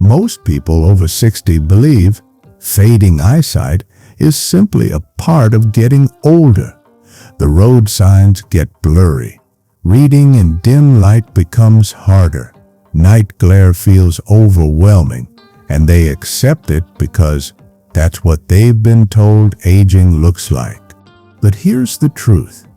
Most people over 60 believe fading eyesight is simply a part of getting older. The road signs get blurry. Reading in dim light becomes harder. Night glare feels overwhelming, and they accept it because that's what they've been told aging looks like. But here's the truth.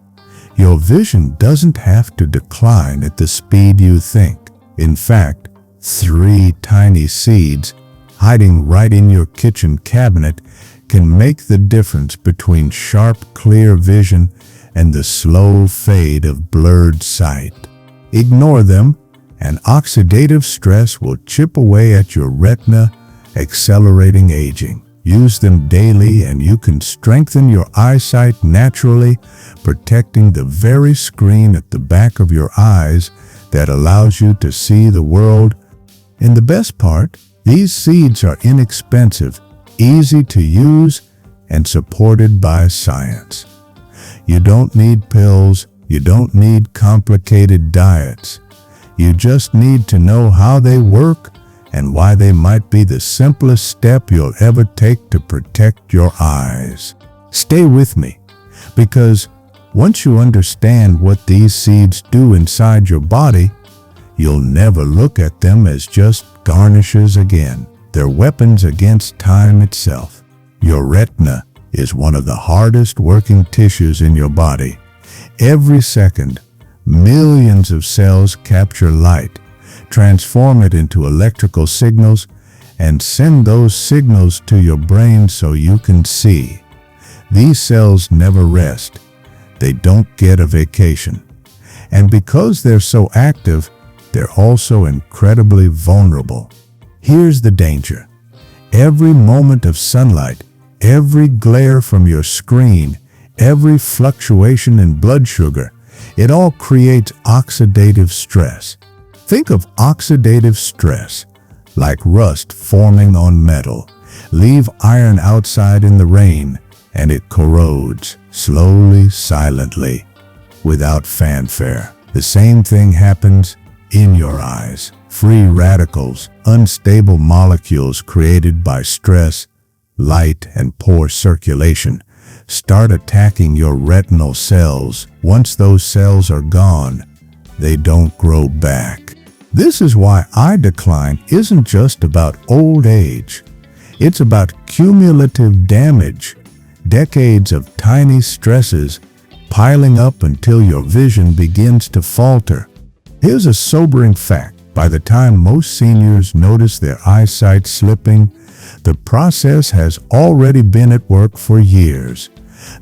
Your vision doesn't have to decline at the speed you think. In fact, 3 tiny seeds hiding right in your kitchen cabinet can make the difference between sharp, clear vision and the slow fade of blurred sight. Ignore them, and oxidative stress will chip away at your retina, accelerating aging. Use them daily and you can strengthen your eyesight naturally, protecting the very screen at the back of your eyes that allows you to see the world. And the best part, these seeds are inexpensive, easy to use, and supported by science. You don't need pills, you don't need complicated diets. You just need to know how they work and why they might be the simplest step you'll ever take to protect your eyes. Stay with me, because once you understand what these seeds do inside your body, you'll never look at them as just garnishes again. They're weapons against time itself. Your retina is one of the hardest working tissues in your body. Every second, millions of cells capture light, transform it into electrical signals, and send those signals to your brain so you can see. These cells never rest. They don't get a vacation. And because they're so active, they're also incredibly vulnerable. Here's the danger. Every moment of sunlight, every glare from your screen, every fluctuation in blood sugar, it all creates oxidative stress. Think of oxidative stress like rust forming on metal. Leave iron outside in the rain, and it corrodes, slowly, silently, without fanfare. The same thing happens in your eyes. Free radicals, unstable molecules created by stress, light, and poor circulation, start attacking your retinal cells. Once those cells are gone, they don't grow back. This is why eye decline isn't just about old age. It's about cumulative damage, decades of tiny stresses piling up until your vision begins to falter. Here's a sobering fact. By the time most seniors notice their eyesight slipping, the process has already been at work for years.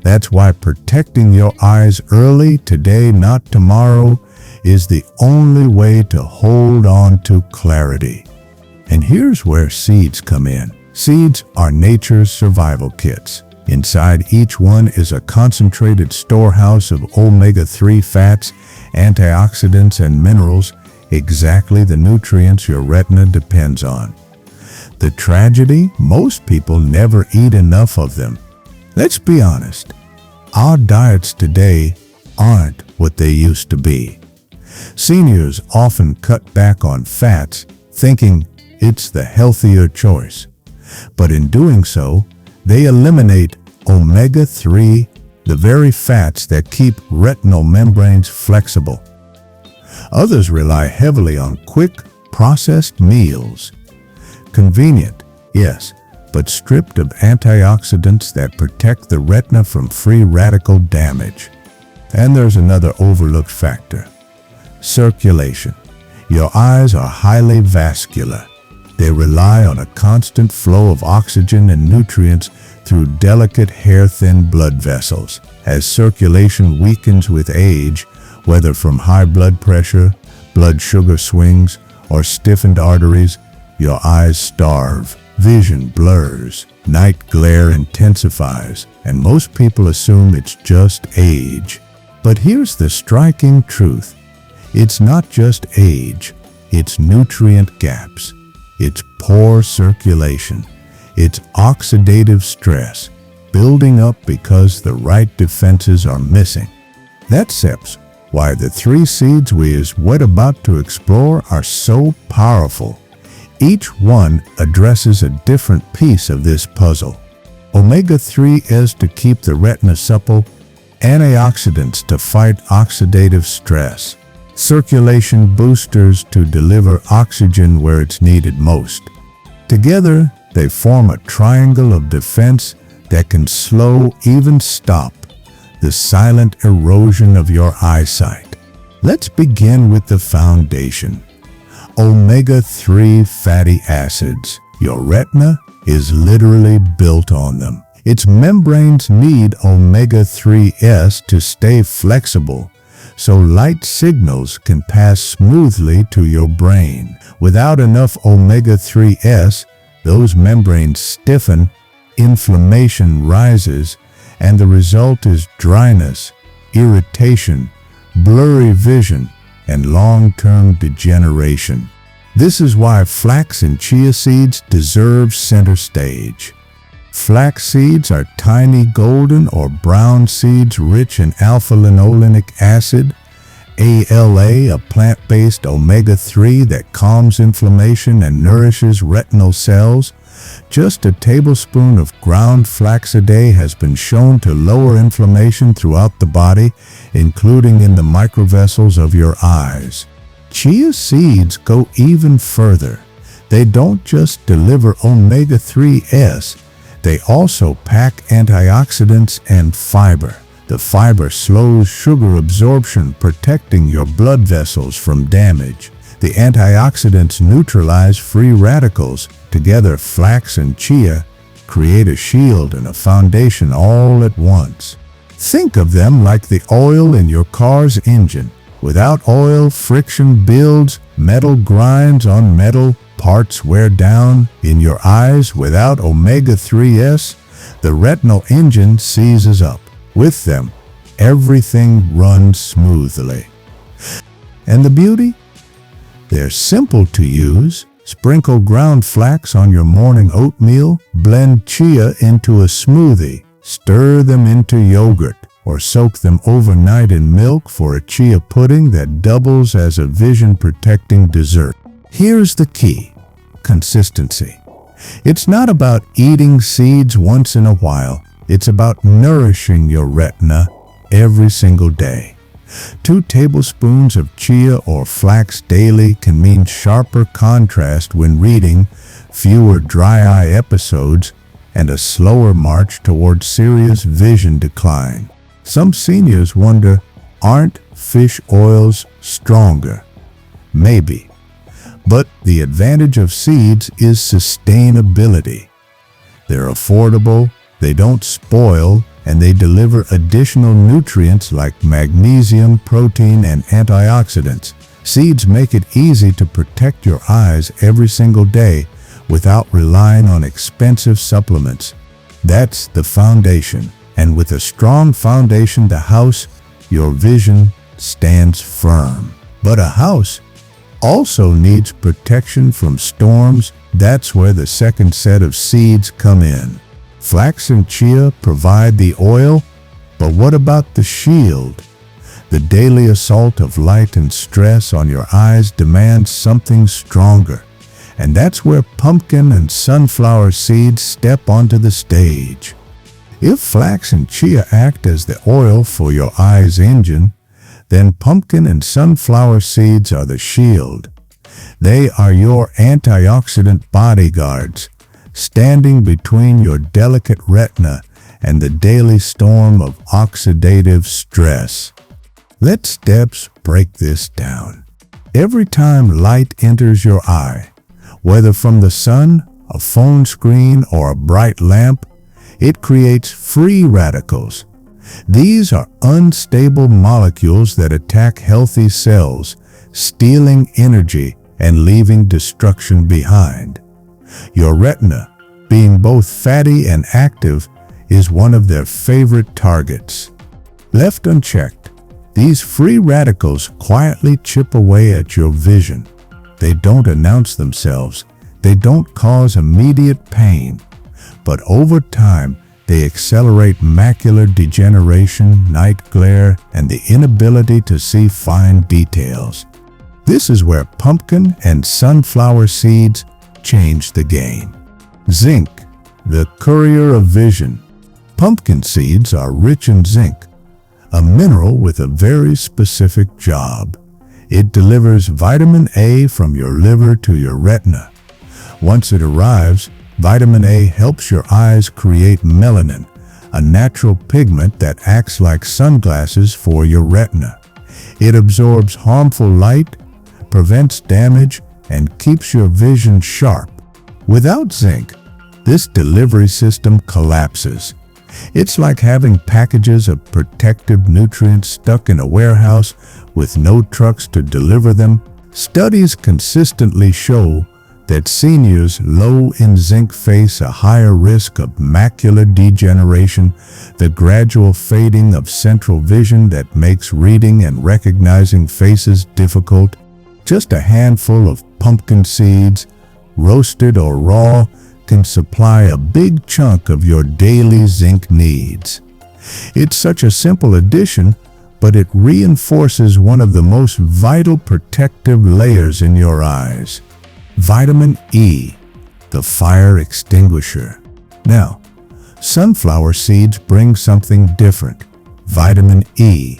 That's why protecting your eyes early, today, not tomorrow, is the only way to hold on to clarity. And here's where seeds come in. Seeds are nature's survival kits. Inside each one is a concentrated storehouse of omega-3 fats, antioxidants, and minerals, exactly the nutrients your retina depends on. The tragedy? Most people never eat enough of them. Let's be honest, our diets today aren't what they used to be. Seniors often cut back on fats, thinking it's the healthier choice. But in doing so, they eliminate omega-3, the very fats that keep retinal membranes flexible. Others rely heavily on quick, processed meals. Convenient, yes, but stripped of antioxidants that protect the retina from free radical damage. And there's another overlooked factor: circulation. Your eyes are highly vascular. They rely on a constant flow of oxygen and nutrients through delicate hair-thin blood vessels. As circulation weakens with age, whether from high blood pressure, blood sugar swings, or stiffened arteries, your eyes starve. Vision blurs, night glare intensifies, and most people assume it's just age. But here's the striking truth. It's not just age, it's nutrient gaps, it's poor circulation, it's oxidative stress, building up because the right defenses are missing. That's why the 3 seeds we're about to explore are so powerful. Each one addresses a different piece of this puzzle. Omega-3 is to keep the retina supple, antioxidants to fight oxidative stress, circulation boosters to deliver oxygen where it's needed most. Together, they form a triangle of defense that can slow, even stop, the silent erosion of your eyesight. Let's begin with the foundation. Omega-3 fatty acids. Your retina is literally built on them. Its membranes need omega-3s to stay flexible, so light signals can pass smoothly to your brain. Without enough omega-3s, those membranes stiffen, inflammation rises, and the result is dryness, irritation, blurry vision, and long-term degeneration. This is why flax and chia seeds deserve center stage. Flax seeds are tiny golden or brown seeds rich in alpha-linolenic acid, ALA, a plant-based omega-3 that calms inflammation and nourishes retinal cells. Just a tablespoon of ground flax a day has been shown to lower inflammation throughout the body, including in the microvessels of your eyes. Chia seeds go even further. They don't just deliver omega-3s, they also pack antioxidants and fiber. The fiber slows sugar absorption, protecting your blood vessels from damage. The antioxidants neutralize free radicals. Together, flax and chia create a shield and a foundation all at once. Think of them like the oil in your car's engine. Without oil, friction builds, metal grinds on metal, parts wear down. In your eyes, without omega-3s, the retinal engine seizes up. With them, everything runs smoothly. And the beauty? They're simple to use. Sprinkle ground flax on your morning oatmeal, blend chia into a smoothie, stir them into yogurt, or soak them overnight in milk for a chia pudding that doubles as a vision-protecting dessert. Here's the key: consistency. It's not about eating seeds once in a while. It's about nourishing your retina every single day. 2 tablespoons of chia or flax daily can mean sharper contrast when reading, fewer dry eye episodes, and a slower march toward serious vision decline. Some seniors wonder, aren't fish oils stronger? Maybe. But the advantage of seeds is sustainability. They're affordable, they don't spoil, and they deliver additional nutrients like magnesium, protein, and antioxidants. Seeds make it easy to protect your eyes every single day without relying on expensive supplements. That's the foundation. And with a strong foundation, your vision stands firm. But a house also needs protection from storms. That's where the second set of seeds come in. Flax and chia provide the oil, but what about the shield? The daily assault of light and stress on your eyes demands something stronger, and that's where pumpkin and sunflower seeds step onto the stage. If flax and chia act as the oil for your eye's engine, then pumpkin and sunflower seeds are the shield. They are your antioxidant bodyguards, standing between your delicate retina and the daily storm of oxidative stress. Let steps break this down. Every time light enters your eye, whether from the sun, a phone screen, or a bright lamp, it creates free radicals. These are unstable molecules that attack healthy cells, stealing energy and leaving destruction behind. Your retina, being both fatty and active, is one of their favorite targets. Left unchecked, these free radicals quietly chip away at your vision. They don't announce themselves. They don't cause immediate pain. But over time, they accelerate macular degeneration, night glare, and the inability to see fine details. This is where pumpkin and sunflower seeds change the game. Zinc, the courier of vision. Pumpkin seeds are rich in zinc, a mineral with a very specific job. It delivers vitamin A from your liver to your retina. Once it arrives, vitamin A helps your eyes create melanin, a natural pigment that acts like sunglasses for your retina. It absorbs harmful light, prevents damage, and keeps your vision sharp. Without zinc, this delivery system collapses. It's like having packages of protective nutrients stuck in a warehouse with no trucks to deliver them. Studies consistently show that seniors low in zinc face a higher risk of macular degeneration, the gradual fading of central vision that makes reading and recognizing faces difficult. Just a handful of pumpkin seeds, roasted or raw, can supply a big chunk of your daily zinc needs. It's such a simple addition, but it reinforces one of the most vital protective layers in your eyes. Vitamin E, the fire extinguisher. Now, sunflower seeds bring something different. Vitamin E.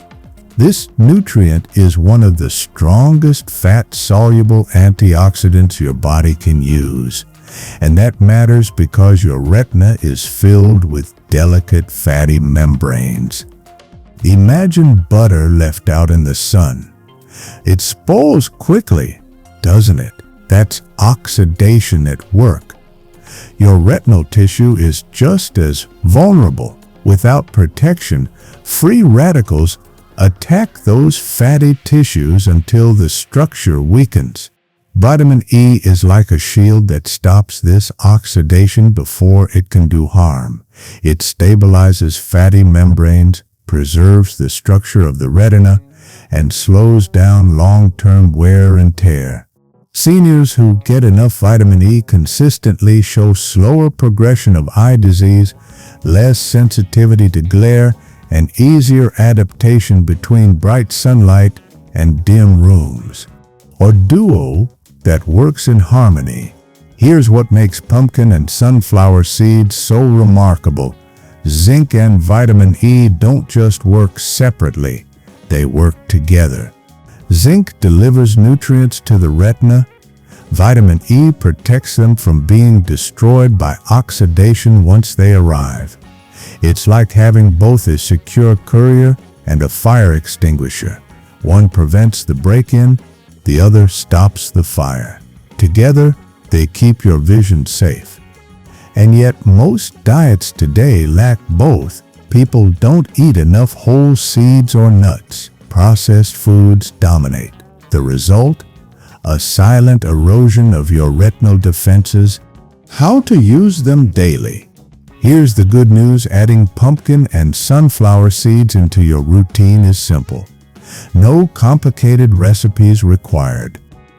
This nutrient is one of the strongest fat-soluble antioxidants your body can use. And that matters because your retina is filled with delicate fatty membranes. Imagine butter left out in the sun. It spoils quickly, doesn't it? That's oxidation at work. Your retinal tissue is just as vulnerable. Without protection, free radicals attack those fatty tissues until the structure weakens. Vitamin E is like a shield that stops this oxidation before it can do harm. It stabilizes fatty membranes, preserves the structure of the retina, and slows down long-term wear and tear. Seniors who get enough vitamin E consistently show slower progression of eye disease, less sensitivity to glare, and easier adaptation between bright sunlight and dim rooms. A duo that works in harmony. Here's what makes pumpkin and sunflower seeds so remarkable. Zinc and vitamin E don't just work separately, they work together. Zinc delivers nutrients to the retina. Vitamin E protects them from being destroyed by oxidation once they arrive. It's like having both a secure courier and a fire extinguisher. One prevents the break-in, the other stops the fire. Together, they keep your vision safe. And yet, most diets today lack both. People don't eat enough whole seeds or nuts. Processed foods dominate. The result? A silent erosion of your retinal defenses. How to use them daily? Here's the good news: adding pumpkin and sunflower seeds into your routine is simple. No complicated recipes required.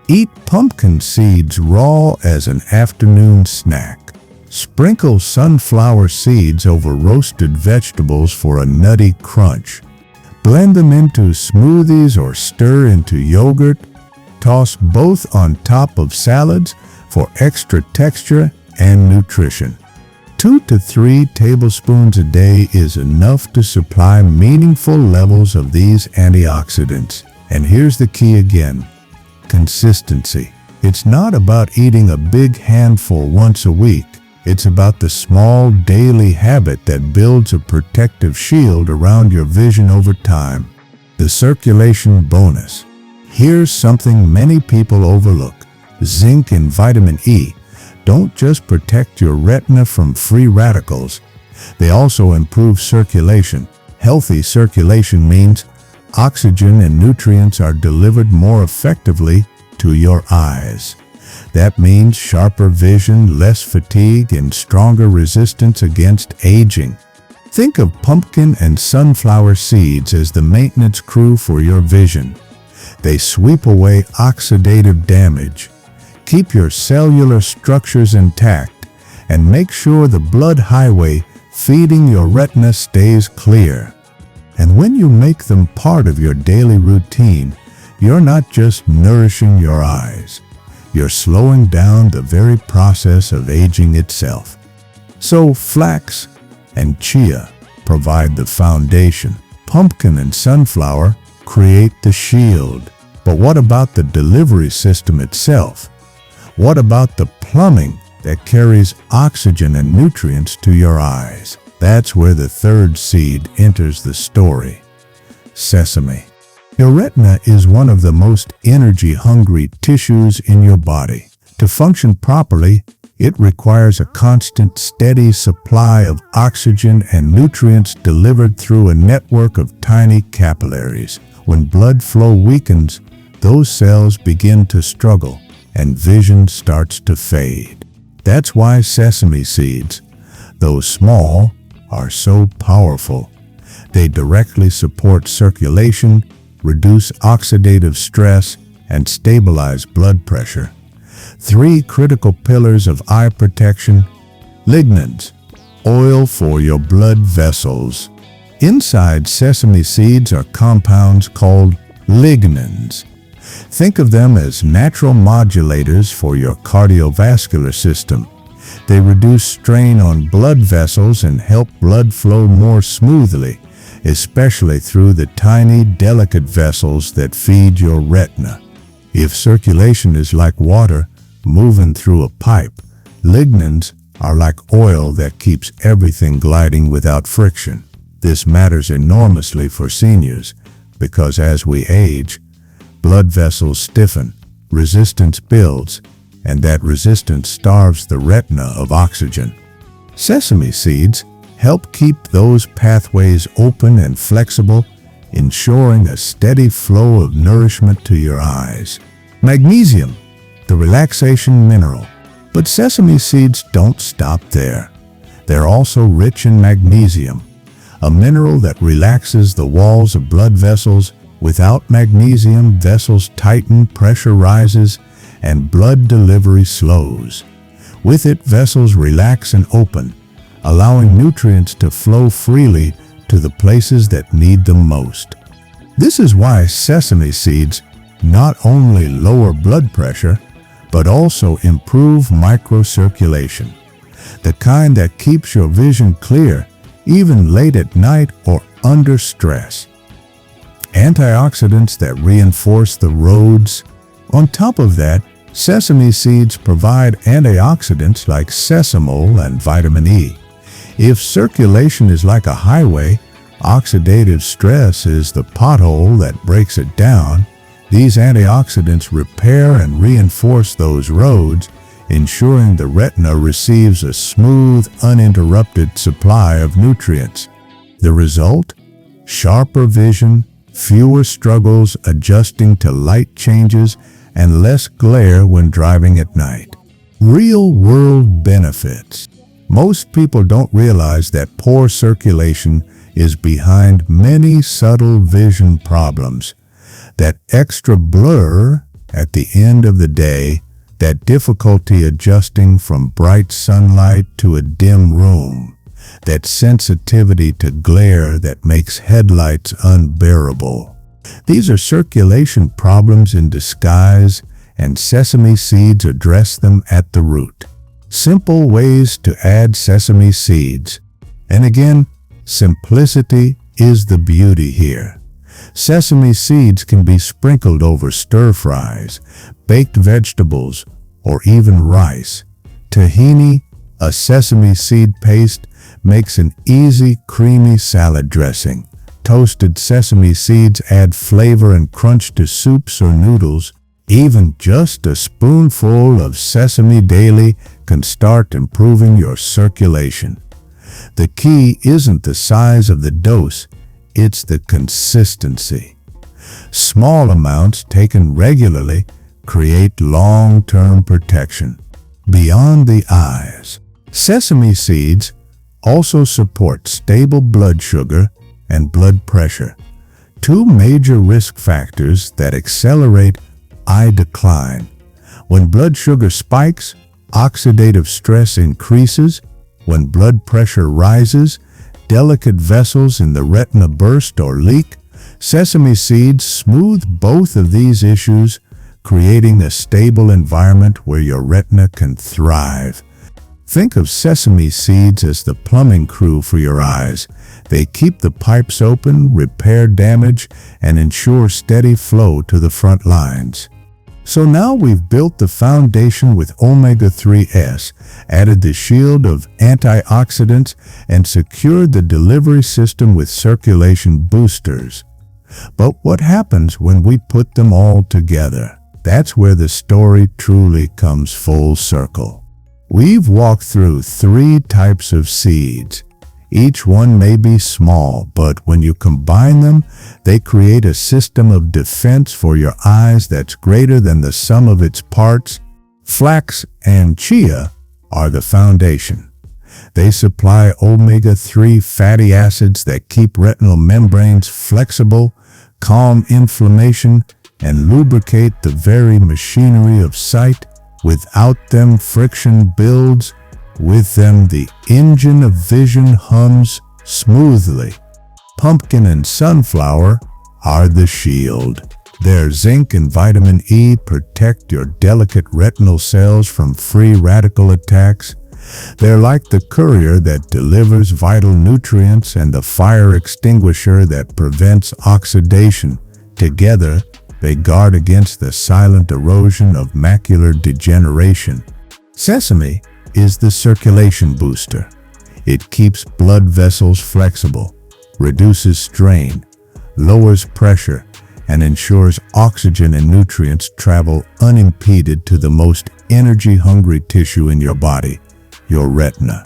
Eat pumpkin seeds raw as an afternoon snack. Sprinkle sunflower seeds over roasted vegetables for a nutty crunch. Blend them into smoothies or stir into yogurt. Toss both on top of salads for extra texture and nutrition. 2 to 3 tablespoons a day is enough to supply meaningful levels of these antioxidants. And here's the key again: consistency. It's not about eating a big handful once a week. It's about the small daily habit that builds a protective shield around your vision over time. The circulation bonus. Here's something many people overlook. Zinc and vitamin E don't just protect your retina from free radicals, they also improve circulation. Healthy circulation means oxygen and nutrients are delivered more effectively to your eyes. That means sharper vision, less fatigue, and stronger resistance against aging. Think of pumpkin and sunflower seeds as the maintenance crew for your vision. They sweep away oxidative damage, keep your cellular structures intact, and make sure the blood highway feeding your retina stays clear. And when you make them part of your daily routine, you're not just nourishing your eyes. you're slowing down the very process of aging itself. So flax and chia provide the foundation. Pumpkin and sunflower create the shield. But what about the delivery system itself? What about the plumbing that carries oxygen and nutrients to your eyes? That's where the third seed enters the story. Sesame. Your retina is one of the most energy-hungry tissues in your body. To function properly, it requires a constant, steady supply of oxygen and nutrients delivered through a network of tiny capillaries. When blood flow weakens, those cells begin to struggle and vision starts to fade. That's why sesame seeds, though small, are so powerful. They directly support circulation, reduce oxidative stress, and stabilize blood pressure. 3 critical pillars of eye protection. Lignans, oil for your blood vessels. Inside sesame seeds are compounds called lignans. Think of them as natural modulators for your cardiovascular system. They reduce strain on blood vessels and help blood flow more smoothly, especially through the tiny, delicate vessels that feed your retina. If circulation is like water moving through a pipe, lignans are like oil that keeps everything gliding without friction. This matters enormously for seniors because as we age, blood vessels stiffen, resistance builds, and that resistance starves the retina of oxygen. Sesame seeds help keep those pathways open and flexible, ensuring a steady flow of nourishment to your eyes. Magnesium, the relaxation mineral. But sesame seeds don't stop there. They're also rich in magnesium, a mineral that relaxes the walls of blood vessels. Without magnesium, vessels tighten, pressure rises, and blood delivery slows. With it, vessels relax and open, allowing nutrients to flow freely to the places that need them most. This is why sesame seeds not only lower blood pressure, but also improve microcirculation, the kind that keeps your vision clear even late at night or under stress. Antioxidants that reinforce the roads. On top of that, sesame seeds provide antioxidants like sesame and vitamin E. If circulation is like a highway, oxidative stress is the pothole that breaks it down. These antioxidants repair and reinforce those roads, ensuring the retina receives a smooth, uninterrupted supply of nutrients. The result? Sharper vision, fewer struggles adjusting to light changes, and less glare when driving at night. Real-world benefits. Most people don't realize that poor circulation is behind many subtle vision problems. That extra blur at the end of the day, that difficulty adjusting from bright sunlight to a dim room, that sensitivity to glare that makes headlights unbearable. These are circulation problems in disguise, and sesame seeds address them at the root. Simple ways to add sesame seeds. And again, simplicity is the beauty here. Sesame seeds can be sprinkled over stir-fries, baked vegetables, or even rice. Tahini, a sesame seed paste, makes an easy, creamy salad dressing. Toasted sesame seeds add flavor and crunch to soups or noodles. Even just a spoonful of sesame daily can start improving your circulation. The key isn't the size of the dose, it's the consistency. Small amounts taken regularly create long-term protection. Beyond the eyes, sesame seeds also support stable blood sugar and blood pressure, 2 major risk factors that accelerate eye decline. When blood sugar spikes, oxidative stress increases. When blood pressure rises, delicate vessels in the retina burst or leak. Sesame seeds smooth both of these issues, creating a stable environment where your retina can thrive. Think of sesame seeds as the plumbing crew for your eyes. They keep the pipes open, repair damage, and ensure steady flow to the front lines. So now we've built the foundation with omega-3s, added the shield of antioxidants, and secured the delivery system with circulation boosters. But what happens when we put them all together? That's where the story truly comes full circle. We've walked through 3 types of seeds. Each one may be small, but when you combine them, they create a system of defense for your eyes that's greater than the sum of its parts. Flax and chia are the foundation. They supply omega-3 fatty acids that keep retinal membranes flexible, calm inflammation, and lubricate the very machinery of sight. Without them, friction builds. With them, the engine of vision hums smoothly. Pumpkin and sunflower are the shield. Their zinc and vitamin E protect your delicate retinal cells from free radical attacks. They're like the courier that delivers vital nutrients and the fire extinguisher that prevents oxidation. Together, they guard against the silent erosion of macular degeneration. Sesame is the circulation booster. It keeps blood vessels flexible, reduces strain, lowers pressure, and ensures oxygen and nutrients travel unimpeded to the most energy-hungry tissue in your body, your retina.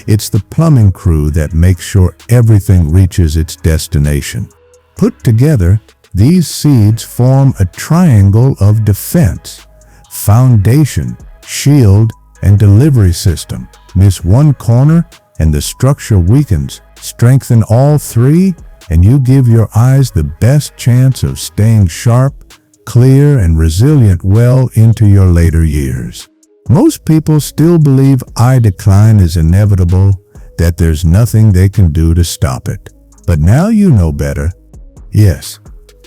It's the plumbing crew that makes sure everything reaches its destination. Put together, these seeds form a triangle of defense: foundation, shield, and delivery system. Miss one corner and the structure weakens. Strengthen all 3 and you give your eyes the best chance of staying sharp, clear, and resilient well into your later years. Most people still believe eye decline is inevitable, that there's nothing they can do to stop it. But now you know better. Yes,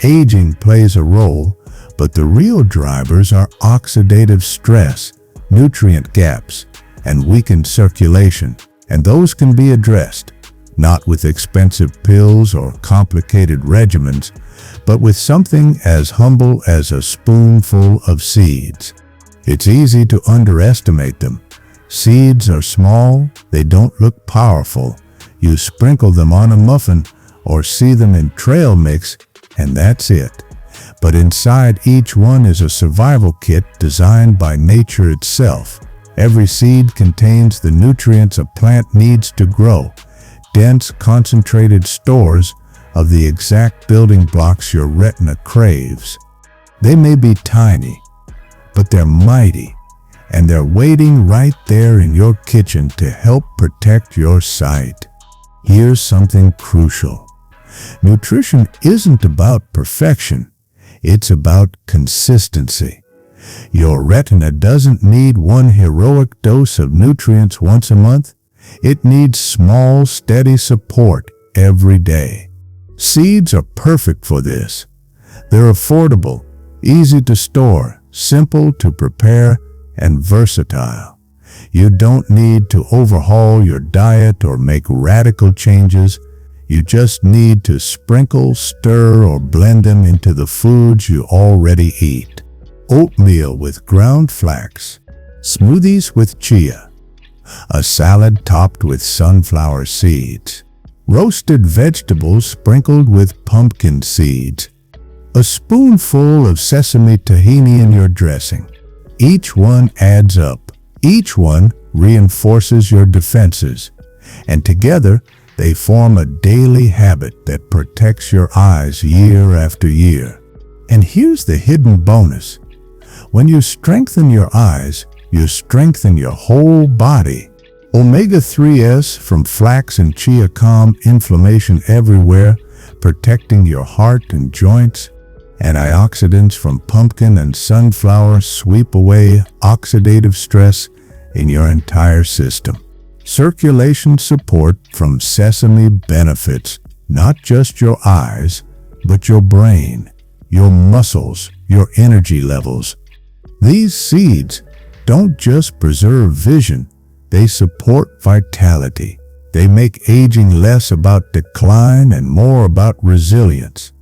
aging plays a role, but the real drivers are oxidative stress, nutrient gaps, and weakened circulation, and those can be addressed, not with expensive pills or complicated regimens, but with something as humble as a spoonful of seeds. It's easy to underestimate them. Seeds are small, they don't look powerful. You sprinkle them on a muffin or see them in trail mix, and that's it. But inside each one is a survival kit designed by nature itself. Every seed contains the nutrients a plant needs to grow, dense, concentrated stores of the exact building blocks your retina craves. They may be tiny, but they're mighty, and they're waiting right there in your kitchen to help protect your sight. Here's something crucial. Nutrition isn't about perfection. It's about consistency. Your retina doesn't need one heroic dose of nutrients once a month. It needs small, steady support every day. Seeds are perfect for this. They're affordable, easy to store, simple to prepare, and versatile. You don't need to overhaul your diet or make radical changes. You just need to sprinkle, stir, or blend them into the foods you already eat. Oatmeal with ground flax, smoothies with chia, a salad topped with sunflower seeds, roasted vegetables sprinkled with pumpkin seeds, a spoonful of sesame tahini in your dressing. Each one adds up. Each one reinforces your defenses, and together they form a daily habit that protects your eyes year after year. And here's the hidden bonus. When you strengthen your eyes, you strengthen your whole body. Omega-3s from flax and chia calm inflammation everywhere, protecting your heart and joints. Antioxidants from pumpkin and sunflower sweep away oxidative stress in your entire system. Circulation support from sesame benefits not just your eyes, but your brain, your muscles, your energy levels. These seeds don't just preserve vision, they support vitality. They make aging less about decline and more about resilience.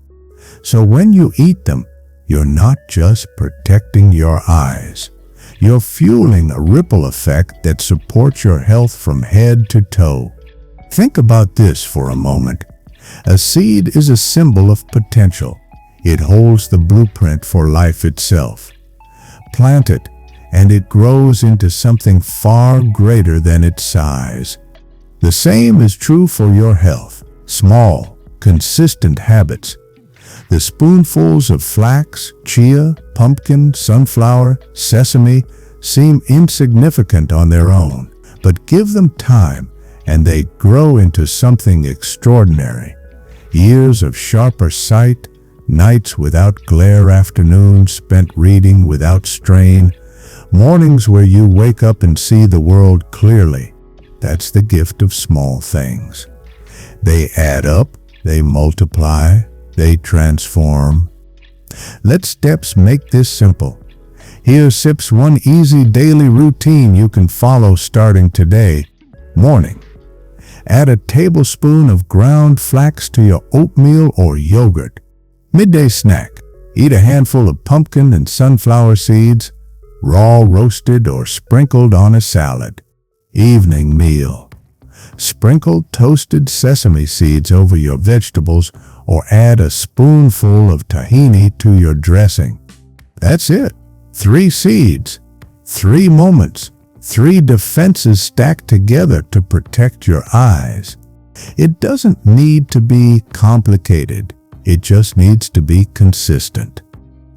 So when you eat them, you're not just protecting your eyes. You're fueling a ripple effect that supports your health from head to toe. Think about this for a moment. A seed is a symbol of potential. It holds the blueprint for life itself. Plant it, and it grows into something far greater than its size. The same is true for your health. Small, consistent habits. The spoonfuls of flax, chia, pumpkin, sunflower, sesame seem insignificant on their own, but give them time and they grow into something extraordinary. Years of sharper sight, nights without glare, afternoons spent reading without strain, mornings where you wake up and see the world clearly. That's the gift of small things. They add up, they multiply, they transform. Let steps make this simple. Here's Sip's one easy daily routine you can follow starting today. Morning. Add a tablespoon of ground flax to your oatmeal or yogurt. Midday snack. Eat a handful of pumpkin and sunflower seeds, raw, roasted, or sprinkled on a salad. Evening meal. Sprinkle toasted sesame seeds over your vegetables or add a spoonful of tahini to your dressing. That's it. 3 seeds, 3 moments, 3 defenses stacked together to protect your eyes. It doesn't need to be complicated. It just needs to be consistent.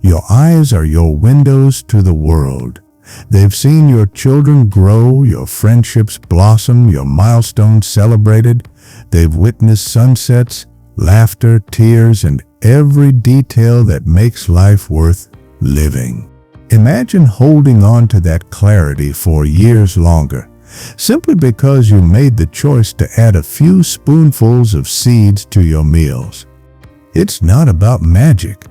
Your eyes are your windows to the world. They've seen your children grow, your friendships blossom, your milestones celebrated. They've witnessed sunsets, laughter, tears, and every detail that makes life worth living. Imagine holding on to that clarity for years longer, simply because you made the choice to add a few spoonfuls of seeds to your meals. It's not about magic.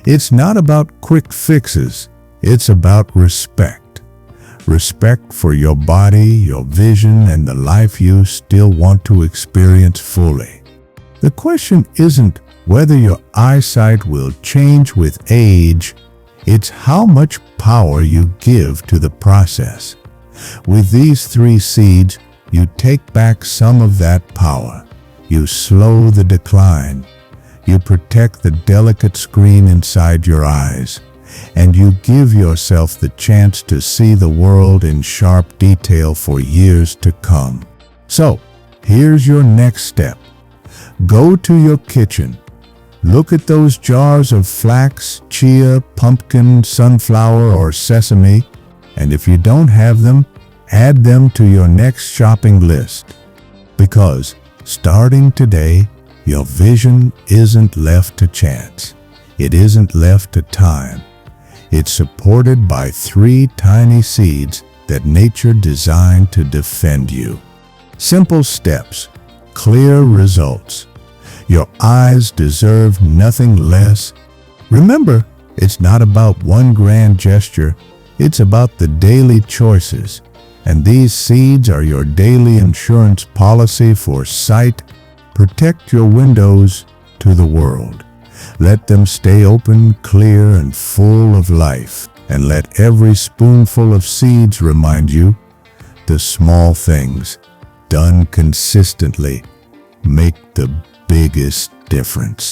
It's not about quick fixes. It's about respect. Respect for your body, your vision, and the life you still want to experience fully. The question isn't whether your eyesight will change with age. It's how much power you give to the process. With these 3 seeds, you take back some of that power. You slow the decline. You protect the delicate screen inside your eyes. And you give yourself the chance to see the world in sharp detail for years to come. So, here's your next step. Go to your kitchen. Look at those jars of flax, chia, pumpkin, sunflower, or sesame, and if you don't have them, add them to your next shopping list. Because starting today, your vision isn't left to chance. It isn't left to time. It's supported by 3 tiny seeds that nature designed to defend you. Simple steps, clear results. Your eyes deserve nothing less. Remember, it's not about one grand gesture. It's about the daily choices. And these seeds are your daily insurance policy for sight. Protect your windows to the world. Let them stay open, clear, and full of life. And let every spoonful of seeds remind you, the small things, done consistently, make the biggest difference.